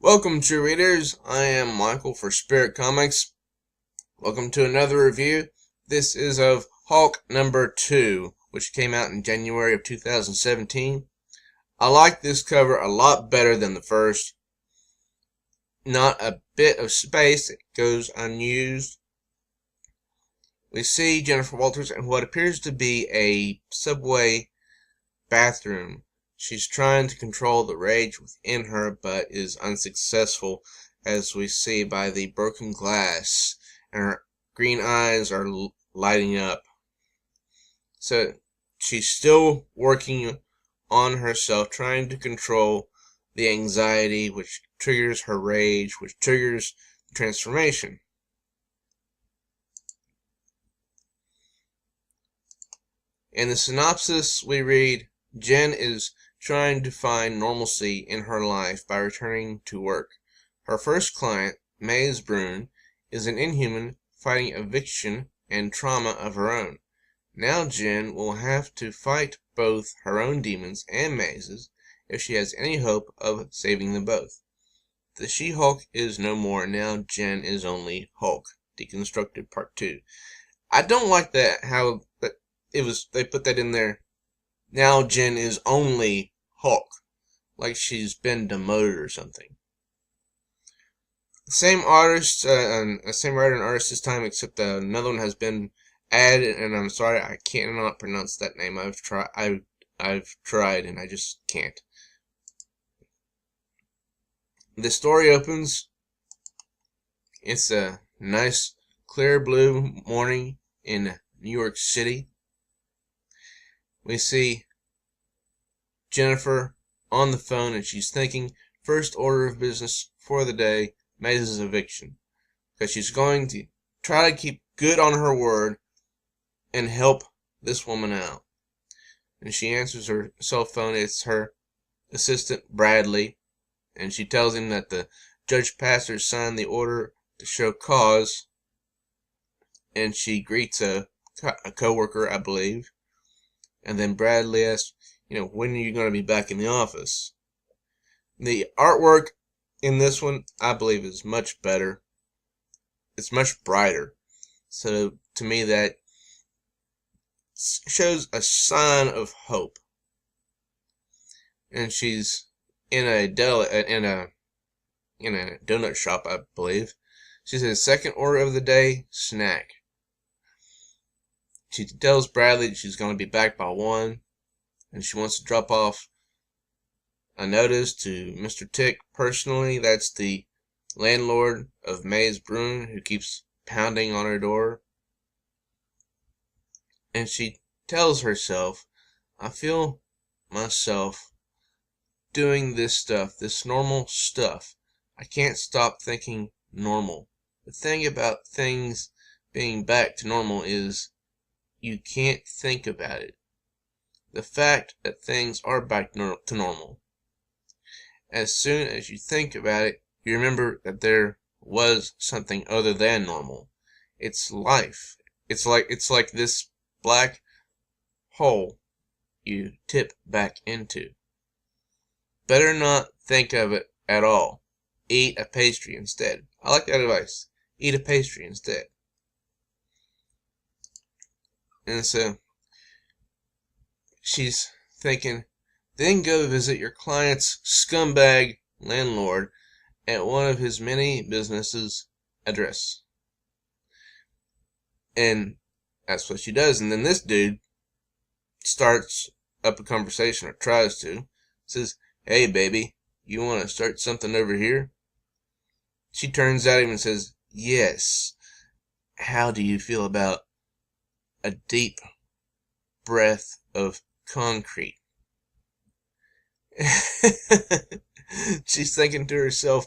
Welcome, true readers. I am Michael for Spirit Comics. Welcome to another review. This is of Hulk number 2, which came out in January of 2017. I like this cover a lot better than the first. Not a bit of space goes unused. We see Jennifer Walters in what appears to be a subway bathroom. She's trying to control the rage within her, but is unsuccessful, as we see by the broken glass, and her green eyes are lighting up. So she's still working on herself, trying to control the anxiety, which triggers her rage, which triggers the transformation. In the synopsis, we read, Jen is trying to find normalcy in her life by returning to work. Her first client, Maze Brune, is an inhuman fighting eviction and trauma of her own. Now Jen will have to fight both her own demons and Maze's if she has any hope of saving them both. The She-Hulk is no more. Now Jen is only Hulk. Deconstructed Part 2. I don't like that, how they put that in there. Now Jen is only Hulk, like she's been demoted or something. The same artist, same writer and artist this time, except another one has been added, and I'm sorry I cannot pronounce that name. I've tried, and I just can't. The story opens. It's a nice, clear blue morning in New York City. We see Jennifer on the phone, and she's thinking first order of business for the day, Maze's eviction, because she's going to try to keep good on her word and help this woman out. And she answers her cell phone. It's her assistant Bradley, and she tells him that the judge pastor signed the order to show cause, and she greets a co-worker, I believe. And then Bradley asks, when are you going to be back in the office? The artwork in this one, I believe, is much better. It's much brighter. So, to me, that shows a sign of hope. And she's in a donut shop, I believe. She says, second order of the day, snack. She tells Bradley that she's going to be back by 1, and she wants to drop off a notice to Mr. Tick personally. That's the landlord of Maze Brune, who keeps pounding on her door. And she tells herself, I feel myself doing this stuff, this normal stuff. I can't stop thinking normal. The thing about things being back to normal is you can't think about it. The fact that things are back to normal. As soon as you think about it, you remember that there was something other than normal. It's life. It's like this black hole you tip back into. Better not think of it at all. Eat a pastry instead. I like that advice. Eat a pastry instead. And so she's thinking, then go visit your client's scumbag landlord at one of his many businesses' address. And that's what she does. And then this dude starts up a conversation, or tries to. Says, hey baby, you want to start something over here? She turns at him and says, yes. How do you feel about a deep breath of concrete? She's thinking to herself,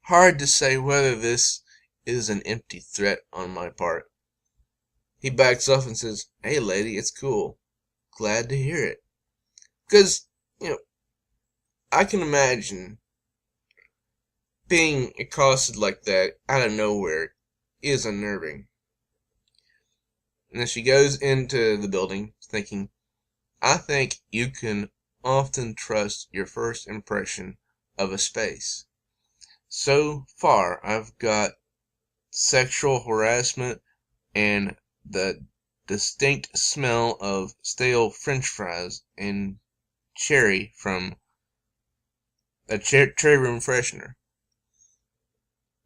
hard to say whether this is an empty threat on my part. He backs off and says, hey lady, it's cool. Glad to hear it. Because, I can imagine being accosted like that out of nowhere is unnerving. And then she goes into the building thinking, I think you can often trust your first impression of a space. So far, I've got sexual harassment and the distinct smell of stale French fries and cherry from a cherry room freshener.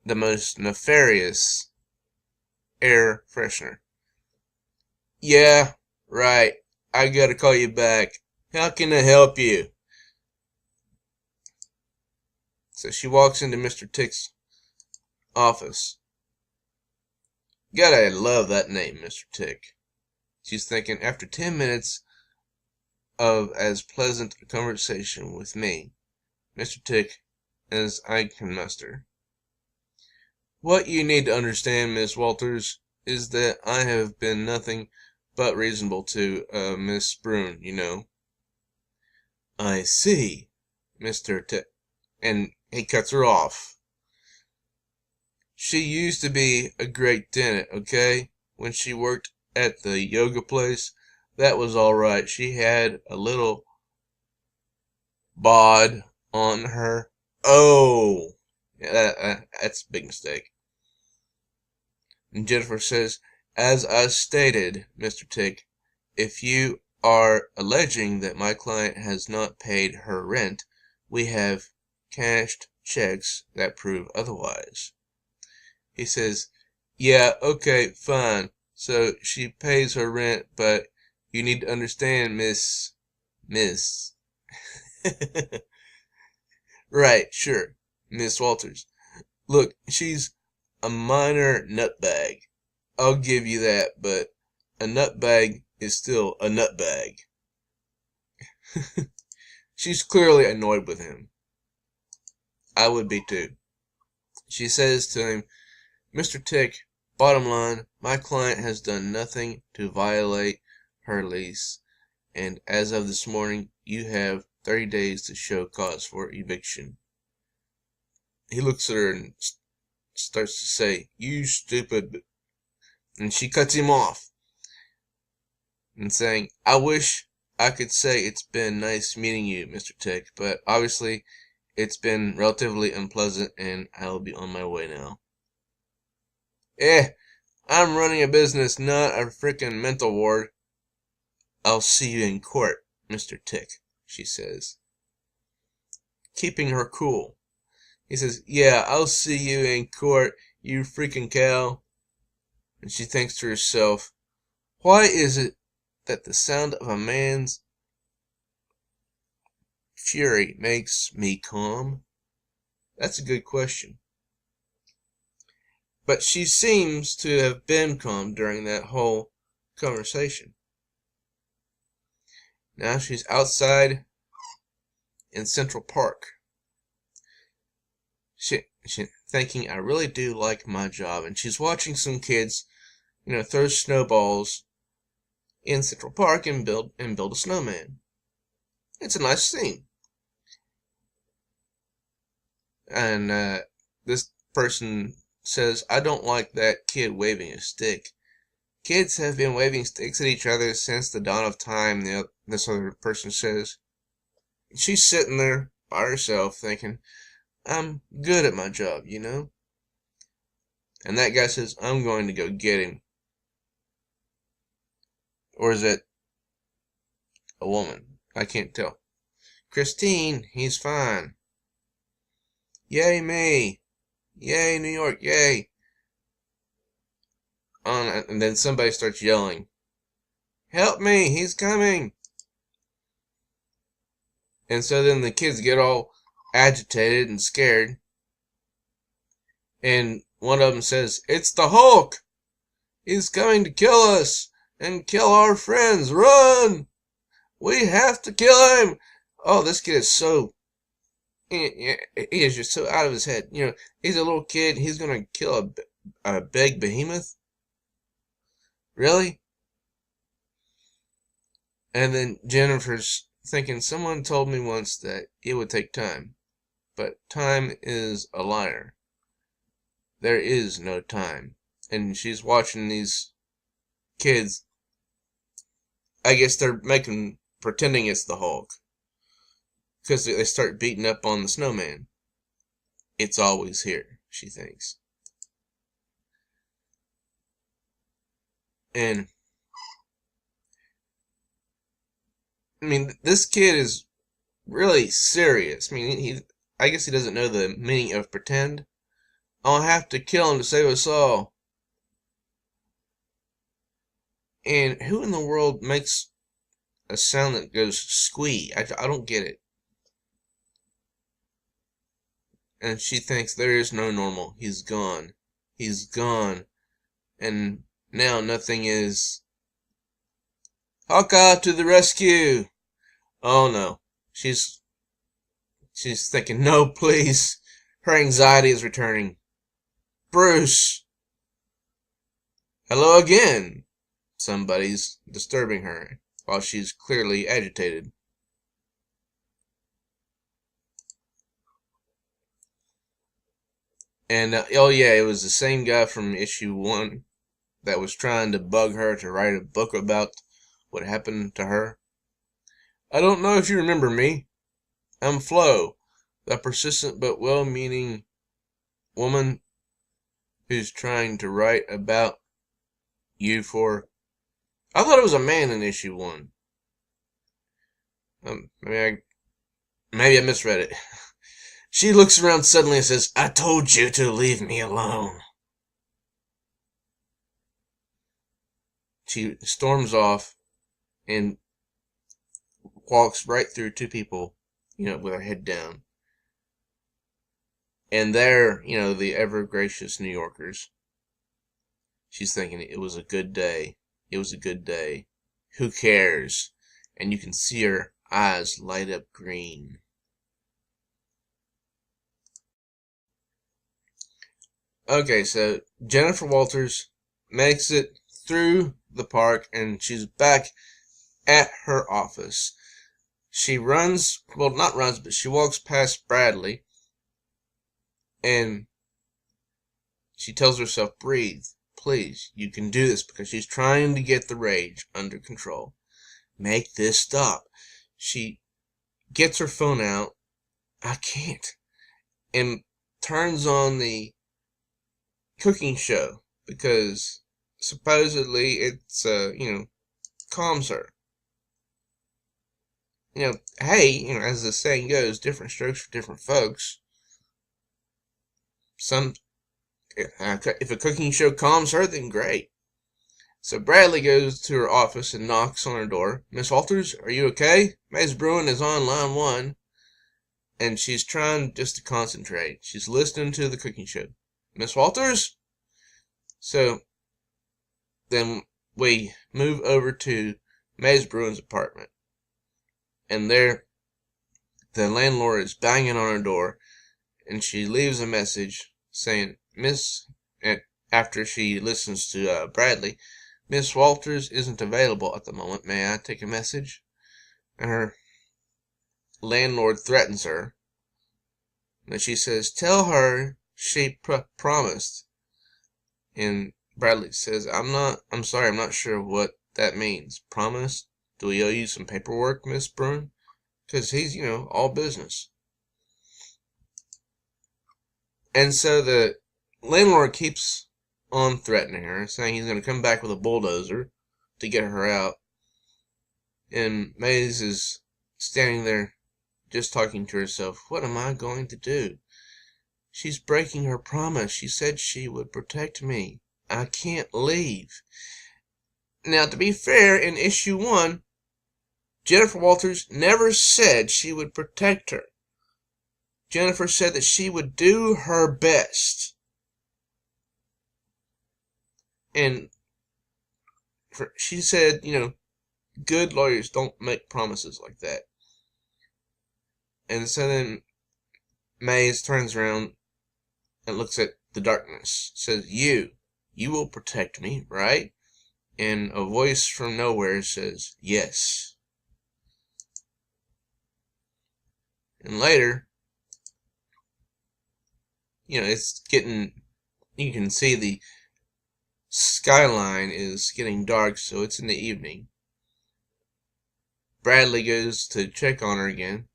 The most nefarious air freshener. Yeah, right. I gotta call you back. How can I help you? So she walks into Mr. Tick's office. Gotta love that name, Mr. Tick. She's thinking, after 10 minutes of as pleasant a conversation with me, Mr. Tick, as I can muster. What you need to understand, Miss Walters, is that I have been nothing but reasonable to, Miss Brune, you know. I see, Mr. Tick. And he cuts her off. She used to be a great tenant, okay? When she worked at the yoga place, that was all right. She had a little bod on her. Oh, yeah, that's a big mistake. And Jennifer says, as I stated, Mr. Tick, if you are alleging that my client has not paid her rent, we have cashed checks that prove otherwise. He says, yeah, okay, fine. So she pays her rent, but you need to understand, Miss. Right, sure, Miss Walters. Look, she's a minor nutbag. I'll give you that, but a nutbag is still a nutbag. She's clearly annoyed with him. I would be too. She says to him, Mr. Tick, bottom line, my client has done nothing to violate her lease, and as of this morning, you have 30 days to show cause for eviction. He looks at her and starts to say, you stupid, and she cuts him off and saying, I wish I could say it's been nice meeting you, Mr. Tick, but obviously it's been relatively unpleasant and I'll be on my way now. I'm running a business, not a frickin' mental ward. I'll see you in court, Mr. Tick, she says, keeping her cool. He says, yeah, I'll see you in court, you freaking cow. And she thinks to herself, why is it that the sound of a man's fury makes me calm? That's a good question. But she seems to have been calm during that whole conversation. Now she's outside in Central Park. She thinking, I really do like my job. And she's watching some kids, throw snowballs in Central Park and build a snowman. It's a nice scene. And this person says, I don't like that kid waving a stick. Kids have been waving sticks at each other since the dawn of time, this other person says. She's sitting there by herself thinking, I'm good at my job, And that guy says, I'm going to go get him. Or is it a woman? I can't tell. Christine, he's fine. Yay me. Yay New York, yay. And then somebody starts yelling, help me, he's coming. And so then the kids get all agitated and scared. And one of them says, it's the Hulk. He's coming to kill us and kill our friends. Run! We have to kill him. Oh, this kid is he is just so out of his head. He's a little kid. He's going to kill a big behemoth. Really? And then Jennifer's thinking, someone told me once that it would take time. But time is a liar. There is no time. And she's watching these kids. I guess they're pretending it's the Hulk. Because they start beating up on the snowman. It's always here, she thinks. And, I mean, this kid is really serious. I mean, I guess he doesn't know the meaning of pretend. I'll have to kill him to save us all. And who in the world makes a sound that goes squee? I don't get it. And she thinks there is no normal. He's gone. He's gone. And now nothing is. Hawkeye to the rescue! Oh no. She's thinking, no, please. Her anxiety is returning. Bruce! Hello again! Somebody's disturbing her while she's clearly agitated. And, oh yeah, it was the same guy from issue 1 that was trying to bug her to write a book about what happened to her. I don't know if you remember me. I'm Flo, the persistent but well-meaning woman who's trying to write about you for... I thought it was a man in issue 1. Maybe I misread it. She looks around suddenly and says, I told you to leave me alone. She storms off and walks right through 2 people, with her head down. And they're, the ever-gracious New Yorkers. She's thinking, it was a good day. It was a good day. Who cares? And you can see her eyes light up green. Okay, so Jennifer Walters makes it through the park and she's back at her office. She runs, well, not runs, but she walks past Bradley and she tells herself, breathe, please, you can do this, because she's trying to get the rage under control. Make this stop. She gets her phone out, I can't, and turns on the cooking show, because supposedly it's, calms her. Hey, as the saying goes, different strokes for different folks. If a cooking show calms her, then great. So Bradley goes to her office and knocks on her door. Miss Walters, are you okay? Maze Bruin is on line 1. And she's trying just to concentrate. She's listening to the cooking show. Miss Walters? So then we move over to Maze Bruin's apartment. And there, the landlord is banging on her door. And she leaves a message saying, after she listens to Bradley, Miss Walters isn't available at the moment. May I take a message? And her landlord threatens her. And she says, tell her she promised. And Bradley says, I'm sorry, I'm not sure what that means. Promise? Do we owe you some paperwork, Miss Bruin? Because he's, all business. And so the landlord keeps on threatening her, saying he's going to come back with a bulldozer to get her out. And Maze is standing there just talking to herself. What am I going to do? She's breaking her promise. She said she would protect me. I can't leave. Now, to be fair, in issue 1, Jennifer Walters never said she would protect her. Jennifer said that she would do her best. And she said, good lawyers don't make promises like that. And so then Maze turns around and looks at the darkness. Says, you will protect me, right? And a voice from nowhere says, yes. And later, it's getting, you can see the skyline is getting dark, so it's in the evening. Bradley goes to check on her again.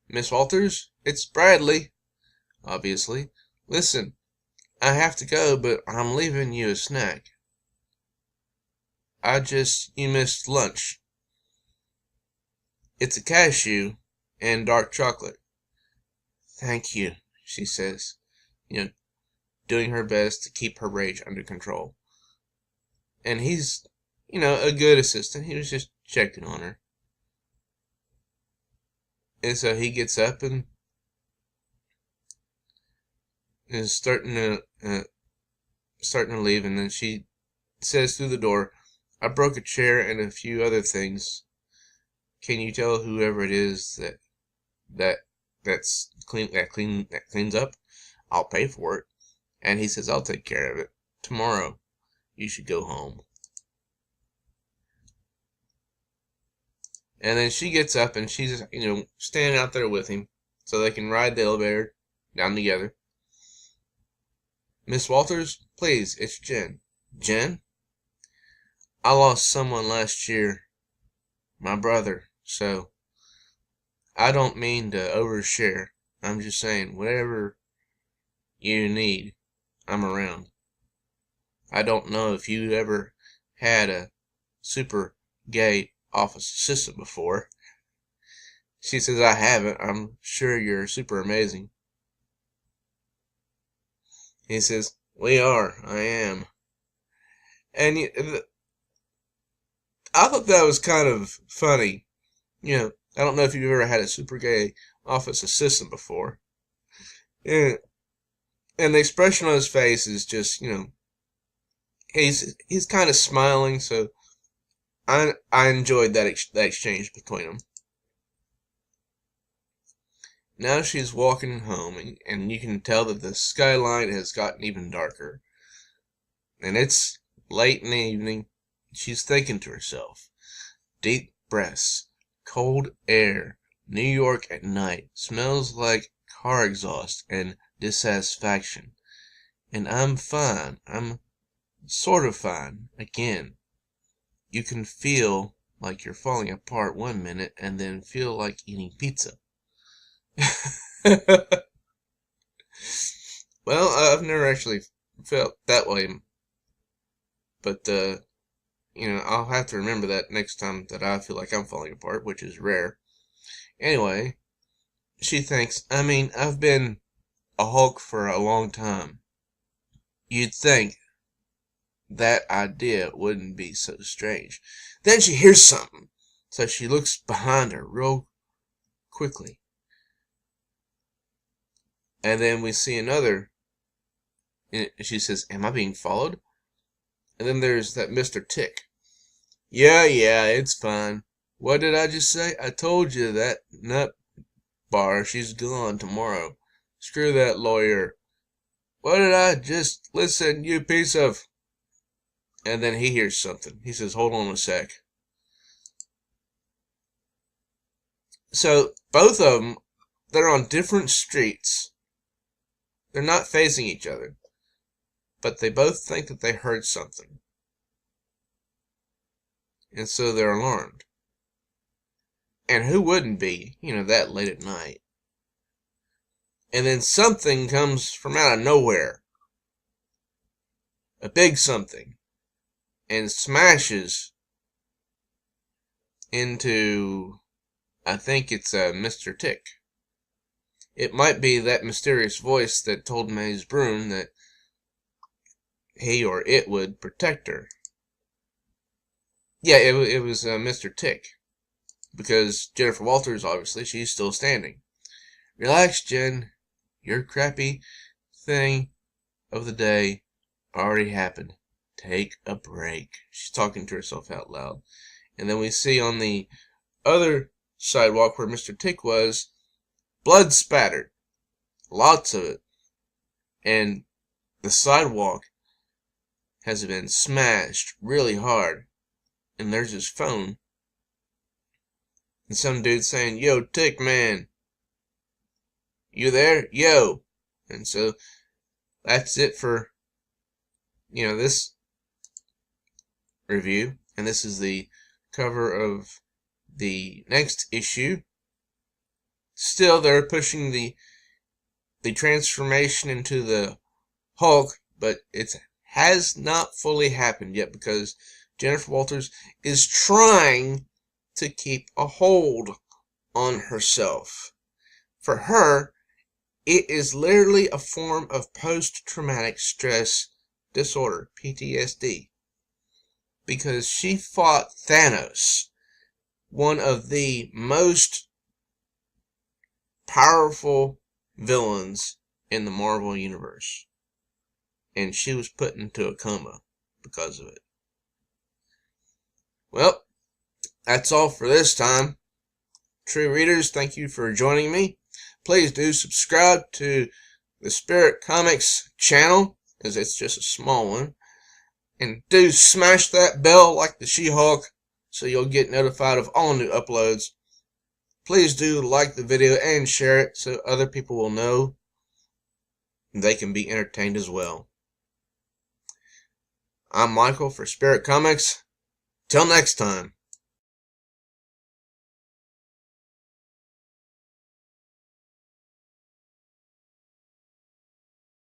Miss Walters, it's Bradley. obviously. Listen, I have to go, but I'm leaving you a snack. You missed lunch. It's a cashew and dark chocolate. Thank you, she says, doing her best to keep her rage under control. And he's, a good assistant. He was just checking on her. And so he gets up and is starting to leave, and then she says through the door, I broke a chair and a few other things. Can you tell whoever it is that cleans up? I'll pay for it. And he says, I'll take care of it. Tomorrow, you should go home. And then she gets up and she's, standing out there with him so they can ride the elevator down together. Miss Walters, please, it's Jen. Jen? I lost someone last year, my brother, so I don't mean to overshare. I'm just saying, whatever you need, I'm around. I don't know if you ever had a super gay office assistant before. She says, I haven't. I'm sure you're super amazing. He says, we are. I am. And I thought that was kind of funny. I don't know if you've ever had a super gay office assistant before. And the expression on his face is just, he's kind of smiling, so I enjoyed that exchange between them. Now she's walking home, and you can tell that the skyline has gotten even darker. And it's late in the evening. She's thinking to herself, deep breaths, cold air, New York at night, smells like car exhaust and dissatisfaction. And I'm fine. I'm sort of fine. Again, you can feel like you're falling apart one minute and then feel like eating pizza. Well, I've never actually felt that way, but I'll have to remember that next time that I feel like I'm falling apart, which is rare. Anyway, she thinks, I've been a Hulk for a long time. You'd think that idea wouldn't be so strange. Then she hears something, so she looks behind her real quickly. And then we see another, and she says, am I being followed? And then there's that Mr. Tick. Yeah, it's fine. What did I just say? I told you that nut bar, she's gone tomorrow. Screw that lawyer. What did I just listen, you piece of... And then he hears something. He says, hold on a sec. So, both of them, they're on different streets. They're not facing each other. But they both think that they heard something. And so they're alarmed. And who wouldn't be, that late at night? And then something comes from out of nowhere. A big something. And smashes into, I think it's Mr. Tick. It might be that mysterious voice that told Maze Brune that he or it would protect her. Yeah, it was Mr. Tick. Because Jennifer Walters, obviously, she's still standing. Relax, Jen. Your crappy thing of the day already happened. Take a break. She's talking to herself out loud. And then we see on the other sidewalk where Mr. Tick was, blood spattered. Lots of it. And the sidewalk has been smashed really hard. And there's his phone. And some dude saying, yo, Tick, man. You there? Yo. And so that's it for, this review. And this is the cover of the next issue. Still, they're pushing the the transformation into the Hulk, but it has not fully happened yet because Jennifer Walters is trying to keep a hold on herself. For her, it is literally a form of post-traumatic stress disorder, PTSD, because she fought Thanos, one of the most powerful villains in the Marvel Universe, and she was put into a coma because of it. Well, that's all for this time. True readers, thank you for joining me. Please do subscribe to the Spirit Comics channel, as it's just a small one. And do smash that bell like the She-Hulk so you'll get notified of all new uploads. Please do like the video and share it so other people will know they can be entertained as well. I'm Michael for Spirit Comics. Till next time.